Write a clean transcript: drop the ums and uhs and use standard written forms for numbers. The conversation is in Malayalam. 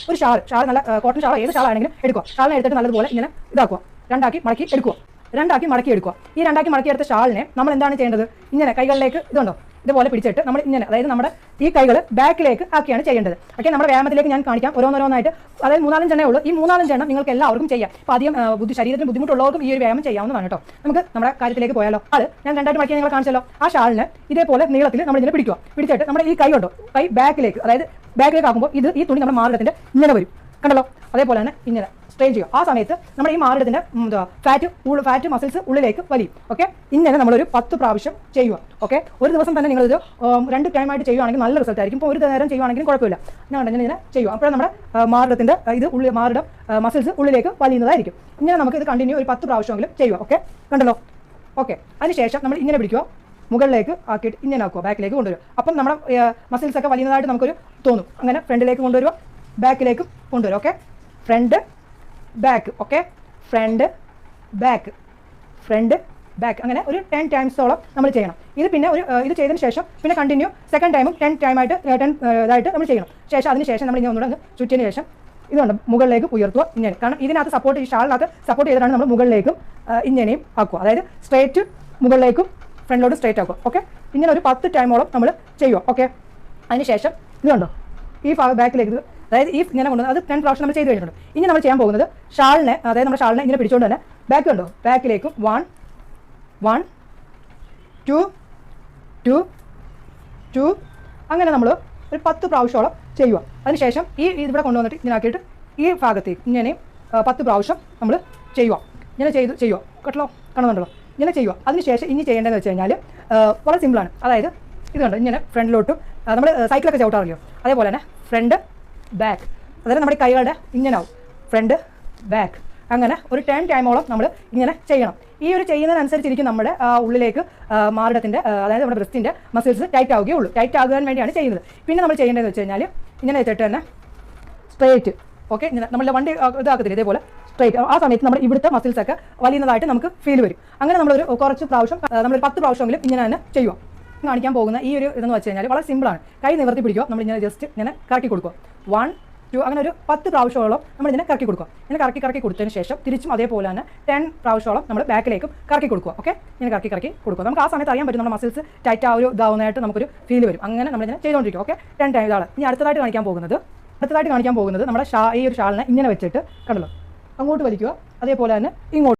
ഒരു ഷാൾ നല്ല കോട്ടൺ ഷാളോ ഏത് ഷാളാണെങ്കിലും എടുക്കുക. ഷാളിനെ എടുത്തിട്ട് നല്ലതുപോലെ ഇങ്ങനെ ഇതാക്കുക, രണ്ടാക്കി മടക്കി എടുക്കുക. ഈ രണ്ടാക്കി മടക്കിയെടുത്ത ഷാളിനെ നമ്മൾ എന്താണ് ചെയ്യേണ്ടത്? ഇങ്ങനെ കൈകളിലേക്ക് ഇതുണ്ടോ ഇതുപോലെ പിടിച്ചിട്ട് നമ്മൾ ഇങ്ങനെ, അതായത് നമ്മുടെ ഈ കൈകൾ ബാക്കിലേക്ക് ആക്കിയാണ് ചെയ്യേണ്ടത്. ഓക്കെ, നമ്മുടെ വ്യായാമത്തിലേക്ക് ഞാൻ കാണിക്കാം ഓരോന്നോരോന്നായിട്ട്. അതായത് 3-4 എണ്ണേ ഉള്ളൂ. ഈ 3-4 എണ്ണം നിങ്ങൾക്ക് എല്ലാവർക്കും ചെയ്യാം. അപ്പോൾ അധികം ശരീരത്തിന് ബുദ്ധിമുട്ടുള്ളവർക്കും ഈ ഒരു വ്യായാമം ചെയ്യാവുന്നതാണ് കേട്ടോ. നമുക്ക് നമ്മുടെ കാര്യത്തിലേക്ക് പോയാലോ. ഞാൻ രണ്ടായിട്ട് മടക്കി നിങ്ങൾ കാണിച്ചല്ലോ. ആ ഷാളിന് ഇതേപോലെ നീളത്തിൽ നമ്മൾ ഇങ്ങനെ പിടിച്ചിട്ട് നമ്മുടെ ഈ കൈ ഉണ്ടോ, കൈ ബാക്കിലേക്ക്, അതായത് ബാക്കിലേക്ക് ആക്കുമ്പോൾ ഈ തുണി നമ്മുടെ മാറിടത്തിന്റെ ഇങ്ങനെ വരും, കണ്ടല്ലോ. അതേപോലെ തന്നെ ഇങ്ങനെ സ്ട്രെയിൻ ചെയ്യുക. ആ സമയത്ത് നമ്മുടെ ഈ മാറിടത്തിന്റെ ഫാറ്റ് മസിൽസ് ഉള്ളിലേക്ക് വലിയും. ഓക്കെ, ഇങ്ങനെ നമ്മളൊരു 10 പ്രാവശ്യം ചെയ്യുക. ഓക്കെ, ഒരു ദിവസം തന്നെ നിങ്ങളിത് 2 ടൈമായിട്ട് ചെയ്യുകയാണെങ്കിൽ നല്ല റിസൾട്ട് ആയിരിക്കും. ഇപ്പോൾ ഒരു നേരം ചെയ്യുകയാണെങ്കിലും കുഴപ്പമില്ല. ഞാൻ ഇങ്ങനെ ചെയ്യുക. അപ്പോൾ നമ്മുടെ മാറിടത്തിന്റെ മാറിടം മസിൽസ് ഉള്ളിലേക്ക് വലിയുന്നതായിരിക്കും. ഇങ്ങനെ നമുക്ക് ഇത് കണ്ടിന്യൂ ഒരു 10 പ്രാവശ്യമെങ്കിലും ചെയ്യുക. ഓക്കെ, കണ്ടല്ലോ. ഓക്കെ, അതിനുശേഷം നമ്മൾ ഇങ്ങനെ പിടിക്കുക, മുകളിലേക്ക് ആക്കിയിട്ട് ഇങ്ങനെ ആക്കുക, ബാക്കിലേക്ക് കൊണ്ടുവരിക. അപ്പം നമ്മുടെ മസിൽസ് ഒക്കെ വലിയുന്നതായിട്ട് നമുക്കൊരു തോന്നും. അങ്ങനെ ഫ്രണ്ടിലേക്ക് കൊണ്ടുവരിക, ബാക്കിലേക്ക് കൊണ്ടുവരിക. Okay, front back, okay, front back അങ്ങനെ ഒരു 10 ടൈംസോളം നമ്മൾ ചെയ്യണം. ഇത് പിന്നെ ഇത് ചെയ്തതിന് ശേഷം പിന്നെ കണ്ടിന്യൂ സെക്കൻഡ് ടൈമും 10 ടൈമായിട്ട് 10 ഇതായിട്ട് നമ്മൾ ചെയ്യണം. അതിനുശേഷം നമ്മൾ ഇനി ഒന്നുകൂടെ ചുറ്റിന് ശേഷം ഇതുണ്ട് മുകളിലേക്ക് ഉയർത്തുക ഇങ്ങനെ. കാരണം ഇതിനകത്ത് സപ്പോർട്ട്, ഈ ഷാളിനകത്ത് സപ്പോർട്ട് ചെയ്തിട്ടാണ് നമ്മൾ മുകളിലേക്കും ഇങ്ങനെയും ആക്കുക. അതായത് സ്ട്രേറ്റ് മുകളിലേക്കും ഫ്രണ്ടിലോട്ട് സ്ട്രേറ്റ് ആക്കുക. ഓക്കെ, ഇങ്ങനെ ഒരു 10 ടൈമോളം നമ്മൾ ചെയ്യുക. ഓക്കെ, അതിനുശേഷം ഇതുണ്ടോ ഈ ബാക്കിലേക്ക്, അതായത് ഈ ഇങ്ങനെ കൊണ്ടുവന്ന് അത് 10 പ്രാവശ്യം നമ്മൾ ചെയ്ത് കഴിഞ്ഞിട്ടുണ്ട്. ഇനി നമ്മൾ ചെയ്യാൻ പോകുന്നത് ഷാളിനെ, അതായത് നമ്മുടെ ഷാളിനെ ഇങ്ങനെ പിടിച്ചുകൊണ്ട് തന്നെ ബാക്ക് ഉണ്ടോ, ബാക്കിലേക്കും 1 2 2 അങ്ങനെ നമ്മൾ ഒരു 10 പ്രാവശ്യത്തോളം ചെയ്യുക. അതിനുശേഷം ഇവിടെ കൊണ്ടുവന്നിട്ട് ഇങ്ങനെ ആക്കിയിട്ട് ഈ ഭാഗത്തേക്ക് ഇങ്ങനെയും 10 പ്രാവശ്യം നമ്മൾ ചെയ്യുക. ഇങ്ങനെ ചെയ്യുക കേട്ടോ, കാണുന്നുണ്ടല്ലോ, ഇങ്ങനെ ചെയ്യുക. അതിനുശേഷം ഇനി ചെയ്യേണ്ടതെന്ന് വെച്ച് കഴിഞ്ഞാൽ വളരെ സിമ്പിളാണ്. അതായത് ഇതുണ്ട് ഇങ്ങനെ ഫ്രണ്ടിലോട്ടും നമ്മൾ സൈക്കിളൊക്കെ ചവിട്ടാറില്ലയോ, അതേപോലെ തന്നെ ഫ്രണ്ട് ബാക്ക്, അതായത് നമ്മുടെ കൈകളുടെ ഇങ്ങനെ ആവും, ഫ്രണ്ട് ബാക്ക്. അങ്ങനെ ഒരു 10 ടൈമോളം നമ്മൾ ഇങ്ങനെ ചെയ്യണം. ഈ ഒരു ചെയ്യുന്നതിനനുസരിച്ചിരിക്കും നമ്മുടെ ഉള്ളിലേക്ക് മാറിടത്തിൻ്റെ, അതായത് നമ്മുടെ ബ്രസ്റ്റിൻ്റെ മസിൽസ് ടൈറ്റ് ആവുകയുള്ളൂ. ടൈറ്റ് ആകാൻ വേണ്ടിയാണ് ചെയ്യുന്നത്. പിന്നെ നമ്മൾ ചെയ്യേണ്ടതെന്ന് വെച്ച് കഴിഞ്ഞാൽ ഇങ്ങനെ വെച്ചിട്ട് തന്നെ സ്ട്രേറ്റ്. ഓക്കെ, ഇങ്ങനെ നമ്മളുടെ വണ്ടി ഇതാക്കത്തില്ല, ഇതേപോലെ സ്ട്രേറ്റ്. ആ സമയത്ത് നമ്മൾ ഇവിടുത്തെ മസിൽസൊക്കെ വലിയുന്നതായിട്ട് നമുക്ക് ഫീൽ വരും. അങ്ങനെ നമ്മളൊരു കുറച്ച് പ്രാവശ്യം, നമ്മളൊരു 10 പ്രാവശ്യമെങ്കിലും ഇങ്ങനെ തന്നെ ചെയ്യുക. കാണിക്കാൻ പോകുന്ന ഈ ഒരു ഇതെന്ന് വെച്ച് കഴിഞ്ഞാൽ വളരെ സിമ്പിളാണ്. കൈ നിവർത്തി പിടിക്കുക, നമ്മളിങ്ങനെ ജസ്റ്റ് ഇങ്ങനെ കറക്കി കൊടുക്കുക. 1 2 അങ്ങനെ ഒരു 10 പ്രാവശ്യമോളം നമ്മളിങ്ങനെ കറക്കി കൊടുക്കുക. ഇങ്ങനെ കറക്കി കൊടുത്തതിന് ശേഷം തിരിച്ചും അതേപോലെ തന്നെ 10 പ്രാവശ്യമോളം നമ്മൾ ബാക്കിലേക്കും കറക്കി കൊടുക്കുക. ഓക്കെ, ഇങ്ങനെ കറക്കി കൊടുക്കുക. നമുക്ക് ആ സമയത്ത് അറിയാൻ പറ്റും നമ്മുടെ മസിൽസ് ടൈറ്റ് ആ ഒരു ഇതാവുന്നതായിട്ട് നമുക്കൊരു ഫീൽ വരും. അങ്ങനെ നമ്മളിങ്ങനെ ചെയ്തുകൊണ്ടിരിക്കും. ഓക്കെ, 10 ടൈം ഇതാണ്. ഇനി അടുത്തതായിട്ട് കാണിക്കാൻ പോകുന്നത് നമ്മുടെ ഈ ഒരു ഷാളിനെ ഇങ്ങനെ വെച്ചിട്ട് കണ്ടല്ലോ അങ്ങോട്ട് വലിക്കുക, അതേപോലെ തന്നെ ഇങ്ങോട്ട്